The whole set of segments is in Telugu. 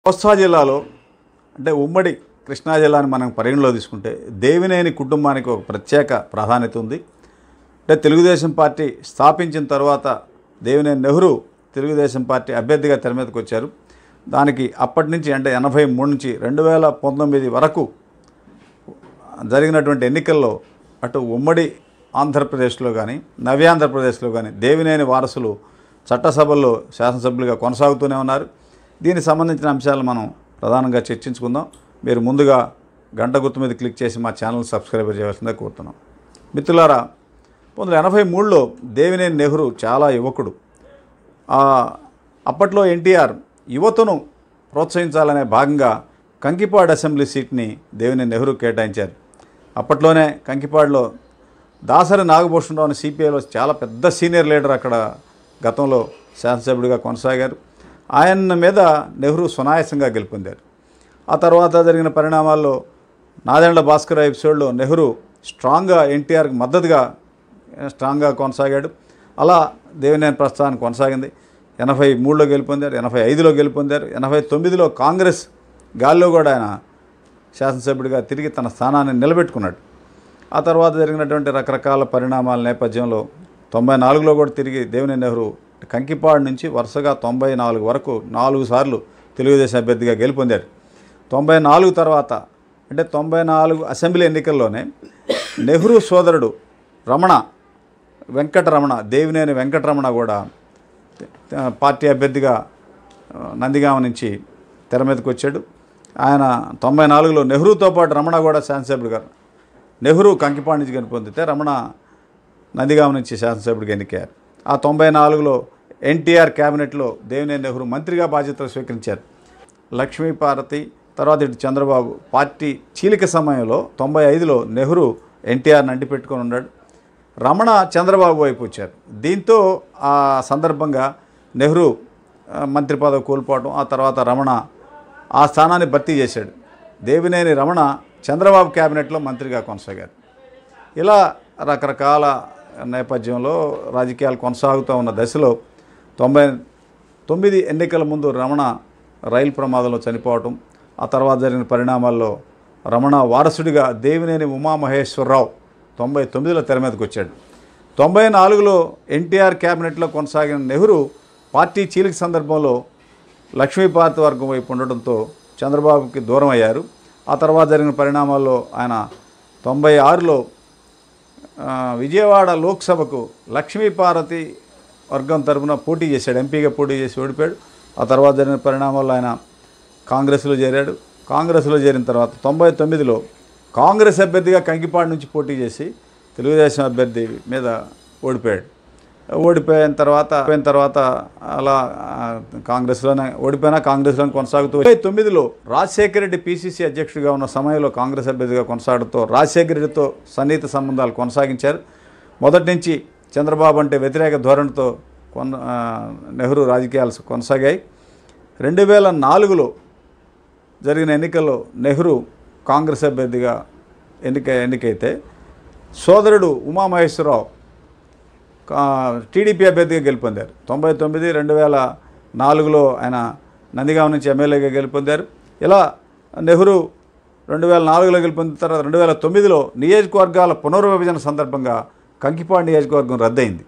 కోస్తా జిల్లాలో అంటే ఉమ్మడి కృష్ణా జిల్లాని మనం పరిగణలో తీసుకుంటే దేవినేని కుటుంబానికి ఒక ప్రత్యేక ప్రాధాన్యత ఉంది. అంటే తెలుగుదేశం పార్టీ స్థాపించిన తర్వాత దేవినేని నెహ్రూ తెలుగుదేశం పార్టీ అభ్యర్థిగా తెర మీదకి వచ్చారు. దానికి అప్పటి నుంచి అంటే 83 నుంచి 2019 వరకు జరిగినటువంటి ఎన్నికల్లో అటు ఉమ్మడి ఆంధ్రప్రదేశ్లో కానీ నవ్యాంధ్రప్రదేశ్లో కానీ దేవినేని వారసులు చట్టసభల్లో శాసనసభ్యులుగా కొనసాగుతూనే ఉన్నారు. దీనికి సంబంధించిన అంశాలు మనం ప్రధానంగా చర్చించుకుందాం. మీరు ముందుగా గంట గుర్తు మీద క్లిక్ చేసి మా ఛానల్ సబ్స్క్రైబ్ చేయవలసిందే కోరుతున్నాం. మిత్రులారా, 1983లో దేవినేని నెహ్రూ చాలా యువకుడు. అప్పట్లో ఎన్టీఆర్ యువతను ప్రోత్సహించాలనే భాగంగా కంకిపాడు అసెంబ్లీ సీట్ని దేవినేని నెహ్రూ కేటాయించారు. అప్పట్లోనే కంకిపాడులో దాసరి నాగభూషణరావు అని సిపిఐలో చాలా పెద్ద సీనియర్ లీడర్ అక్కడ గతంలో శాసనసభ్యుడిగా కొనసాగారు. ఆయన మీద నెహ్రూ సునాయాసంగా గెలుపొందారు. ఆ తర్వాత జరిగిన పరిణామాల్లో నాదెండ్ల భాస్కర్ ఎపిసోడ్లో నెహ్రూ స్ట్రాంగ్గా ఎన్టీఆర్కి మద్దతుగా స్ట్రాంగ్గా కొనసాగాడు. అలా దేవినేని ప్రస్థానం కొనసాగింది. 83లో గెలుపొందారు, 85లో గెలుపొందారు, 89లో కాంగ్రెస్ గాల్లో కూడా ఆయన శాసనసభ్యుడిగా తిరిగి తన స్థానాన్ని నిలబెట్టుకున్నాడు. ఆ తర్వాత జరిగినటువంటి రకరకాల పరిణామాల నేపథ్యంలో 94లో కూడా తిరిగి దేవినేని నెహ్రూ కంకిపాడు నుంచి వరుసగా 94 వరకు 4 సార్లు తెలుగుదేశం అభ్యర్థిగా గెలుపొందారు. 94 తర్వాత అంటే 94 అసెంబ్లీ ఎన్నికల్లోనే నెహ్రూ సోదరుడు వెంకటరమణ దేవినేని వెంకటరమణ కూడా పార్టీ అభ్యర్థిగా నందిగామ నుంచి తెర మీదకి వచ్చాడు. ఆయన 94లో నెహ్రూతో పాటు రమణ కూడా శాసనసభ్యుడు గారు. నెహ్రూ కంకిపాడు నుంచి గెలుపొందితే రమణ నందిగామ నుంచి శాసనసభ్యుడిగా ఎన్నికయ్యారు. ఆ 94లో ఎన్టీఆర్ క్యాబినెట్లో దేవినేని నెహ్రూ మంత్రిగా బాధ్యతలు స్వీకరించారు. లక్ష్మీపార్వతి తర్వాత ఇటు చంద్రబాబు పార్టీ చీలిక సమయంలో 95లో నెహ్రూ ఎన్టీఆర్ని అంటిపెట్టుకొని ఉన్నాడు. రమణ చంద్రబాబు వైపు వచ్చారు. దీంతో ఆ సందర్భంగా నెహ్రూ మంత్రి పదవి కోల్పోవడం, ఆ తర్వాత రమణ ఆ స్థానాన్ని భర్తీ చేశాడు. దేవినేని రమణ చంద్రబాబు క్యాబినెట్లో మంత్రిగా కొనసాగారు. ఇలా రకరకాల నేపథ్యంలో రాజకీయాలు కొనసాగుతూ ఉన్న దశలో 99 ఎన్నికల ముందు రమణ రైలు ప్రమాదంలో చనిపోవటం, ఆ తర్వాత జరిగిన పరిణామాల్లో రమణ వారసుడిగా దేవినేని ఉమామహేశ్వరరావు 99లో తెర మీదకి వచ్చాడు. 94లో ఎన్టీఆర్ క్యాబినెట్లో కొనసాగిన నెహ్రూ పార్టీ చీలిక సందర్భంలో లక్ష్మీపార్వతి వర్గం వైపు ఉండడంతో చంద్రబాబుకి దూరం అయ్యారు. ఆ తర్వాత జరిగిన పరిణామాల్లో ఆయన 96లో విజయవాడ లోక్సభకు లక్ష్మీపార్వతి వర్గం తరఫున పోటీ చేశాడు. ఎంపీగా పోటీ చేసి ఓడిపోయాడు. ఆ తర్వాత జరిగిన పరిణామాల్లో ఆయన కాంగ్రెస్లో చేరాడు. కాంగ్రెస్లో చేరిన తర్వాత 99లో కాంగ్రెస్ అభ్యర్థిగా కంకిపాడు నుంచి పోటీ చేసి తెలుగుదేశం అభ్యర్థి మీద ఓడిపోయిన తర్వాత అలా కాంగ్రెస్లోనే కాంగ్రెస్లోనే కొనసాగుతూ 2009లో రాజశేఖర రెడ్డి పీసీసీ అధ్యక్షుడిగా ఉన్న సమయంలో కాంగ్రెస్ అభ్యర్థిగా కొనసాగడంతో రాజశేఖర రెడ్డితో సన్నిహిత సంబంధాలు కొనసాగించారు. మొదటి నుంచి చంద్రబాబు అంటే వ్యతిరేక ధోరణితో నెహ్రూ రాజకీయాలు కొనసాగాయి. 2004లో జరిగిన ఎన్నికల్లో నెహ్రూ కాంగ్రెస్ అభ్యర్థిగా ఎన్నికైతే సోదరుడు ఉమామహేశ్వరరావు టీడీపీ అభ్యర్థిగా గెలుపొందారు. 99, 2004లో ఆయన నందిగామ నుంచి ఎమ్మెల్యేగా గెలుపొందారు. ఇలా నెహ్రూ 2004లో గెలుపొందిన తర్వాత 2009లో నియోజకవర్గాల పునర్విభజన సందర్భంగా కంకిపాడు నియోజకవర్గం రద్దయింది.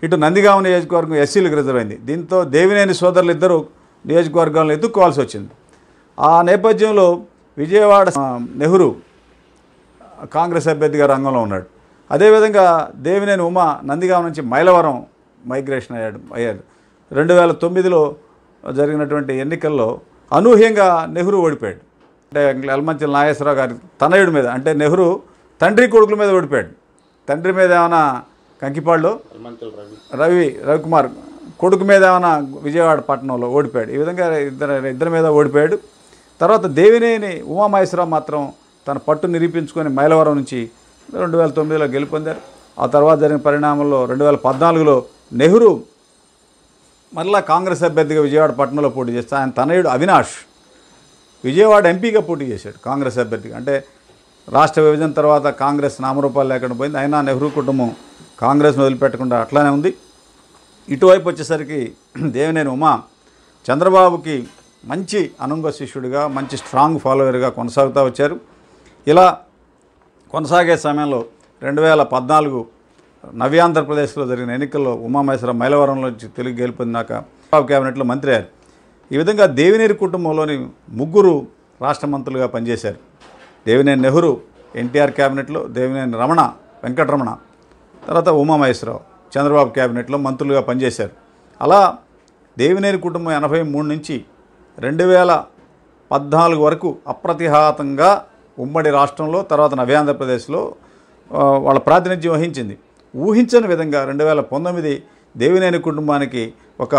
ఇటు నందిగామ నియోజకవర్గం ఎస్సీలకు రిజర్వ్ అయింది. దీంతో దేవినేని సోదరులు ఇద్దరు నియోజకవర్గాలను ఎదుర్కోవాల్సి వచ్చింది. ఆ నేపథ్యంలో విజయవాడ నెహ్రూ కాంగ్రెస్ అభ్యర్థిగా రంగంలో ఉన్నాడు. అదేవిధంగా దేవినేని ఉమా నందిగామ నుంచి మైలవరం మైగ్రేషన్ అయ్యారు. 2009లో జరిగినటువంటి ఎన్నికల్లో అనూహ్యంగా నెహ్రూ ఓడిపోయాడు. అంటే ఎల్మంచిల నాగేశ్వరరావు గారి తనయుడి మీద, అంటే నెహ్రూ తండ్రి కొడుకుల మీద ఓడిపోయాడు. తండ్రి మీద ఏమైనా కంకిపాడులో రవికుమార్, కొడుకు మీద ఏమైనా విజయవాడ పట్టణంలో ఓడిపోయాడు. ఈ విధంగా ఇద్దరి మీద ఓడిపోయాడు. తర్వాత దేవినేని ఉమామహేశ్వరరావు మాత్రం తన పట్టు నిరూపించుకొని మైలవరం నుంచి 2009లో గెలుపొందారు. ఆ తర్వాత జరిగిన పరిణామంలో 2014లో నెహ్రూ మరలా కాంగ్రెస్ అభ్యర్థిగా విజయవాడ పట్టణంలో పోటీ చేస్తే ఆయన తనయుడు అవినాష్ విజయవాడ ఎంపీగా పోటీ చేశాడు కాంగ్రెస్ అభ్యర్థిగా. అంటే రాష్ట్ర విభజన తర్వాత కాంగ్రెస్ నామరూపాలు లేకుండా పోయింది. అయినా నెహ్రూ కుటుంబం కాంగ్రెస్ను వదిలిపెట్టకుండా అట్లానే ఉంది. ఇటువైపు వచ్చేసరికి దేవినేని ఉమా చంద్రబాబుకి మంచి అనుంగ శిష్యుడిగా మంచి స్ట్రాంగ్ ఫాలోవర్గా కొనసాగుతూ వచ్చారు. ఇలా కొనసాగే సమయంలో 2014 నవ్యాంధ్రప్రదేశ్లో జరిగిన ఎన్నికల్లో ఉమామహేశ్వరరావు మైలవరంలోంచి తెలుగు గెలుపొందినాక క్యాబినెట్లో మంత్రి అయ్యారు. ఈ విధంగా దేవినేని కుటుంబంలోని 3 రాష్ట్ర మంత్రులుగా పనిచేశారు. దేవినేని నెహ్రూ ఎన్టీఆర్ క్యాబినెట్లో, దేవినేని రమణ వెంకటరమణ, తర్వాత ఉమామహేశ్వరరావు చంద్రబాబు క్యాబినెట్లో మంత్రులుగా పనిచేశారు. అలా దేవినేని కుటుంబం 83 నుంచి 2014 వరకు అప్రతిహాతంగా ఉమ్మడి రాష్ట్రంలో, తర్వాత నవ్యాంధ్రప్రదేశ్లో వాళ్ళ ప్రాతినిధ్యం వహించింది. ఊహించని విధంగా 2019 దేవినేని కుటుంబానికి ఒక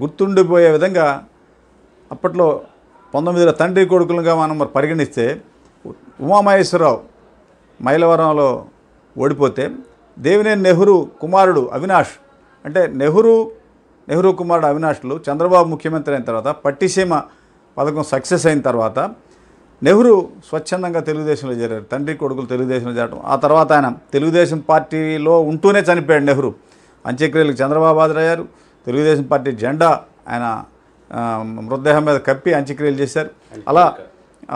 గుర్తుండిపోయే విధంగా అప్పట్లో 19 తండ్రి కొడుకులుగా మనం పరిగణిస్తే ఉమామహేశ్వరరావు మైలవరంలో ఓడిపోతే దేవినేని నెహ్రూ కుమారుడు అవినాష్, అంటే నెహ్రూ కుమారుడు అవినాష్లు చంద్రబాబు ముఖ్యమంత్రి అయిన తర్వాత పట్టిసీమ పథకం సక్సెస్ అయిన తర్వాత నెహ్రూ స్వచ్ఛందంగా తెలుగుదేశంలో చేరారు. తండ్రి కొడుకులు తెలుగుదేశంలో చేరడం, ఆ తర్వాత ఆయన తెలుగుదేశం పార్టీలో ఉంటూనే చనిపోయాడు నెహ్రూ. అంత్యక్రియలకు చంద్రబాబు హాజరయ్యారు. తెలుగుదేశం పార్టీ జెండా ఆయన మృతదేహం మీద కప్పి అంత్యక్రియలు చేశారు.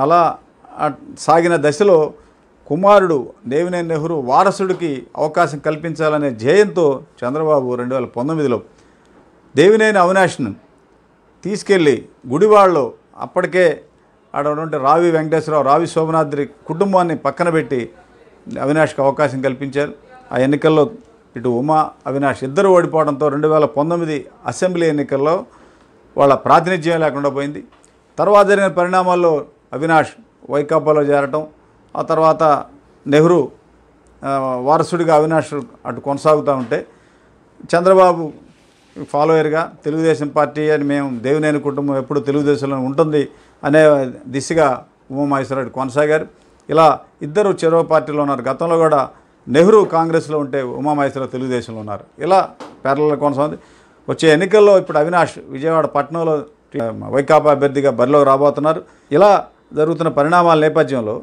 అలా సాగిన దశలో కుమారుడు దేవినేని నెహ్రూ వారసుడికి అవకాశం కల్పించాలనే ధ్యేయంతో చంద్రబాబు 2019లో దేవినేని అవినాష్ను తీసుకెళ్ళి గుడివాడలో అప్పటికే అటువంటి రావి వెంకటేశ్వరరావు, రావి శోభనాద్రి కుటుంబాన్ని పక్కన పెట్టి అవినాష్కి అవకాశం కల్పించారు. ఆ ఎన్నికల్లో ఇటు ఉమా, అవినాష్ ఇద్దరు ఓడిపోవడంతో 2019 అసెంబ్లీ ఎన్నికల్లో వాళ్ళ ప్రాతినిధ్యం లేకుండా పోయింది. తర్వాత జరిగిన పరిణామాల్లో అవినాష్ వైకాపాలో చేరటం, ఆ తర్వాత నెహ్రూ వారసుడిగా అవినాష్ అటు కొనసాగుతూ ఉంటే చంద్రబాబు ఫాలోయర్గా తెలుగుదేశం పార్టీ అని మేము దేవినేని కుటుంబం ఎప్పుడు తెలుగుదేశంలో ఉంటుంది అనే దిశగా ఉమామహేశ్వరరావు కొనసాగారు. ఇలా ఇద్దరు చెరో పార్టీలో ఉన్నారు. గతంలో కూడా నెహ్రూ కాంగ్రెస్లో ఉంటే ఉమామహేశ్వరరావు తెలుగుదేశంలో ఉన్నారు. ఇలా ప్యారలల్ కొనసాగుతుంది. వచ్చే ఎన్నికల్లో ఇప్పుడు అవినాష్ విజయవాడ పట్టణంలో వైకాపా అభ్యర్థిగా బరిలోకి రాబోతున్నారు. ఇలా జరుగుతున్న పరిణామాల నేపథ్యంలో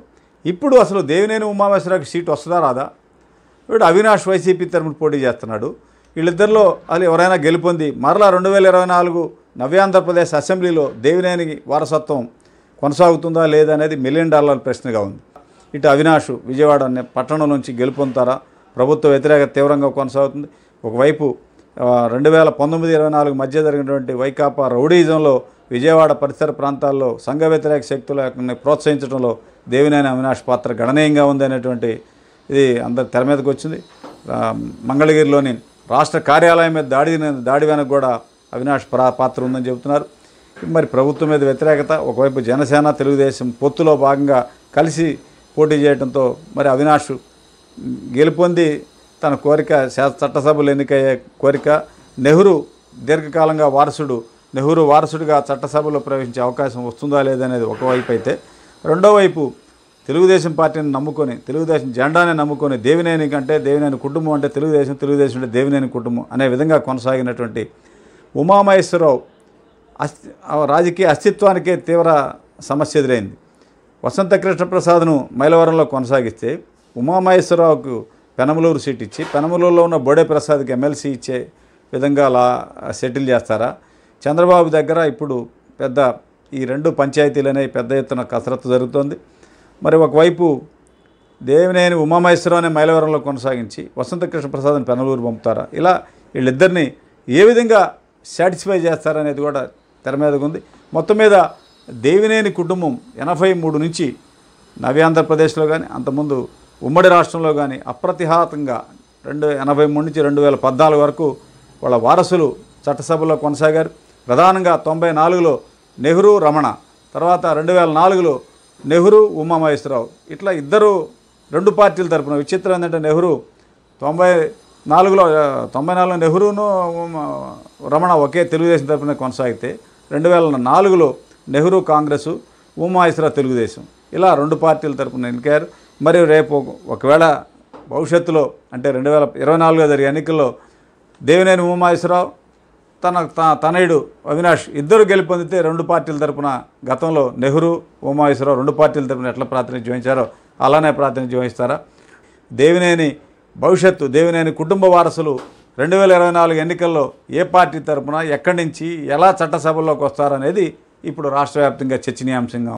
ఇప్పుడు అసలు దేవినేని ఉమామహేశ్వరరావుకి సీటు వస్తుందా రాదా? ఇప్పుడు అవినాష్ వైసీపీ తరఫున పోటీ చేస్తున్నాడు. వీళ్ళిద్దరిలో అది ఎవరైనా గెలుపొంది మరలా 2024 నవ్యాంధ్రప్రదేశ్ అసెంబ్లీలో దేవినేని వారసత్వం కొనసాగుతుందా లేదా అనేది $1 మిలియన్ ప్రశ్నగా ఉంది. ఇటు అవినాష్ విజయవాడ అనే పట్టణం నుంచి గెలుపొందుతారా? ప్రభుత్వ వ్యతిరేకత తీవ్రంగా కొనసాగుతుంది. ఒకవైపు 2019-24 మధ్య జరిగినటువంటి వైకాపా రౌడీజంలో విజయవాడ పరిసర ప్రాంతాల్లో సంఘ వ్యతిరేక శక్తులను ప్రోత్సహించడంలో దేవినేని అవినాష్ పాత్ర గణనీయంగా ఉంది అనేటువంటి ఇది అందరి తెర మీదకి వచ్చింది. మంగళగిరిలోని రాష్ట్ర కార్యాలయం మీద దాడి వెనక కూడా అవినాష్ పాత్ర ఉందని చెబుతున్నారు. మరి ప్రభుత్వం మీద వ్యతిరేకత, ఒకవైపు జనసేన తెలుగుదేశం పొత్తులో భాగంగా కలిసి పోటీ చేయడంతో మరి అవినాష్ గెలుపొంది తన కోరిక చట్టసభలు ఎన్నికయ్యే కోరిక, నెహ్రూ దీర్ఘకాలంగా నెహ్రూ వారసుడిగా చట్టసభలో ప్రవేశించే అవకాశం వస్తుందా లేదనేది ఒకవైపు అయితే, రెండో వైపు తెలుగుదేశం పార్టీని నమ్ముకొని, తెలుగుదేశం జెండాని నమ్ముకొని దేవినేని కుటుంబం అంటే తెలుగుదేశం అంటే దేవినేని కుటుంబం అనే విధంగా కొనసాగినటువంటి ఉమామహేశ్వరరావు రాజకీయ అస్తిత్వానికే తీవ్ర సమస్య ఎదురైంది. వసంత కృష్ణప్రసాద్ను మైలవరంలో కొనసాగిస్తే ఉమామహేశ్వరరావుకు పెనమలూరు సీట్ ఇచ్చి పెనమలూరులో ఉన్న బోడే ప్రసాద్కి ఎమ్మెల్సీ ఇచ్చే విధంగా అలా సెటిల్ చేస్తారా? చంద్రబాబు దగ్గర ఇప్పుడు ఈ 2 పంచాయతీలనే పెద్ద ఎత్తున కసరత్తు జరుగుతోంది. మరి ఒకవైపు దేవినేని ఉమామహేశ్వరరావుని మైలవరంలో కొనసాగించి వసంత కృష్ణప్రసాద్ని పెనమలూరు పంపుతారా? ఇలా వీళ్ళిద్దరిని ఏ విధంగా సాటిస్ఫై చేస్తారనేది కూడా తెర మీదకు ఉంది. మొత్తం మీద దేవినేని కుటుంబం 83 నుంచి నవ్యాంధ్రప్రదేశ్లో కానీ అంతకుముందు ఉమ్మడి రాష్ట్రంలో కానీ అప్రతిహాతంగా 83 నుంచి 2014 వరకు వాళ్ళ వారసులు చట్టసభలో కొనసాగారు. ప్రధానంగా 94లో నెహ్రూ రమణ, తర్వాత 2004లో నెహ్రూ ఉమామహేశ్వరరావు, ఇట్లా ఇద్దరు 2 పార్టీల తరపున. విచిత్రం ఏంటంటే నెహ్రూ 94లో నెహ్రూను రమణ ఒకే తెలుగుదేశం తరపున కొనసాగితే 2004లో నెహ్రూ కాంగ్రెస్, ఉమామహేశ్వరరావు తెలుగుదేశం, ఇలా 2 పార్టీల తరపున ఎన్నికారు. మరియు రేపు ఒకవేళ భవిష్యత్తులో అంటే 2024లో జరిగే ఎన్నికల్లో దేవినేని ఉమామహేశ్వరరావు తనయుడు అవినాష్ ఇద్దరు గెలుపొందితే 2 పార్టీల తరపున గతంలో నెహ్రూ ఉమామహేశ్వరరావు 2 పార్టీల తరపున ఎట్లా ప్రాతినిధ్యం వహించారో అలానే ప్రాతినిధ్యం వహిస్తారా? దేవినేని కుటుంబ వారసులు 2024 ఎన్నికల్లో ఏ పార్టీ తరపున ఎక్కడి నుంచి ఎలా చట్టసభల్లోకి వస్తారనేది ఇప్పుడు రాష్ట్ర వ్యాప్తంగా చర్చనీయాంశంగా